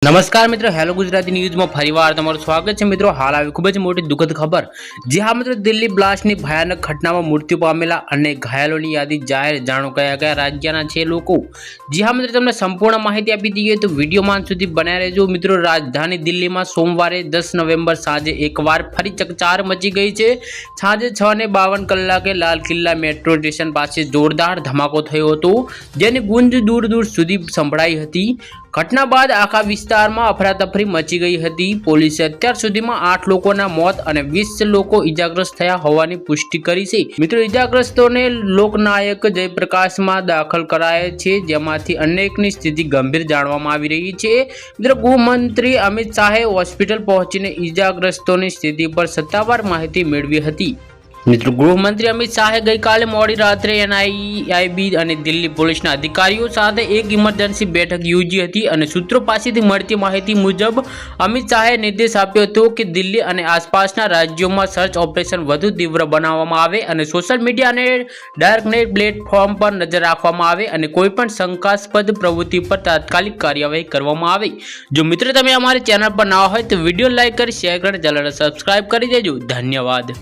નમસ્કાર મિત્રો, હેલો ગુજરાતી ન્યૂઝમાં ફરીવાર તમારું સ્વાગત છે મિત્રો। હાલ આવી ખૂબ જ મોટી દુઃખદ ખબર। જી હા મિત્રો, દિલ્હી બ્લાસ્ટની ભયાનક ઘટનામાં મૃત્યુ પામેલા અને ઘાયલોની યાદી જાહેર। જાણો કયા રાજ્યના છે લોકો। જી હા મિત્રો, તમને સંપૂર્ણ માહિતી આપી દઈએ તો વિડીયોમાં અંત સુધી બન્યા રહેજો મિત્રો। રાજધાની દિલ્હીમાં સોમવારે 10 નવેમ્બર સાંજે એકવાર ફરી ચકચાર મચી ગઈ છે। સાંજે 6:52 કલાકે લાલ કિલ્લા મેટ્રો સ્ટેશન પાસે જોરદાર ધમાકો થયો હતો, જેની ગુંજ દૂર દૂર સુધી સંભળાઈ હતી। ઘટના બાદ આખા વિસ્તારમાં અફરાતફરી મચી ગઈ હતી। પોલીસે અત્યાર સુધીમાં 8 લોકોના મોત અને 20 લોકો ઇજાગ્રસ્ત થયા હોવાની પુષ્ટિ કરી છે મિત્રો। ઇજાગ્રસ્તોને લોકનાયક જયપ્રકાશમાં દાખલ કરાયા છે, જેમાંથી અનેકની સ્થિતિ ગંભીર જાણવામાં આવી રહી છે મિત્રો। ગૃહમંત્રી અમિત શાહે હોસ્પિટલ પહોંચીને ઇજાગ્રસ્તોની સ્થિતિ પર સત્તાવાર માહિતી મેળવી હતી મિત્રો। ગૃહમંત્રી અમિત શાહે ગઈકાલે મોડી રાત્રે NIB અને દિલ્હી પોલીસના અધિકારીઓ સાથે એક ઇમરજન્સી બેઠક યોજી હતી અને સૂત્રો પાસેથી મળતી માહિતી મુજબ અમિત શાહે નિર્દેશ આપ્યો હતો કે દિલ્હી અને આસપાસના રાજ્યોમાં સર્ચ ઓપરેશન વધુ તીવ્ર બનાવવામાં આવે અને સોશિયલ મીડિયા અને ડાર્કનેટ પ્લેટફોર્મ પર નજર રાખવામાં આવે અને કોઈપણ શંકાસ્પદ પ્રવૃત્તિ પર તાત્કાલિક કાર્યવાહી કરવામાં આવે। જો મિત્રો તમે અમારી ચેનલ પર નવા હોય તો વિડીયો લાઇક કરી, શેર કરી, ચેનલને સબસ્ક્રાઇબ કરી દેજો। ધન્યવાદ।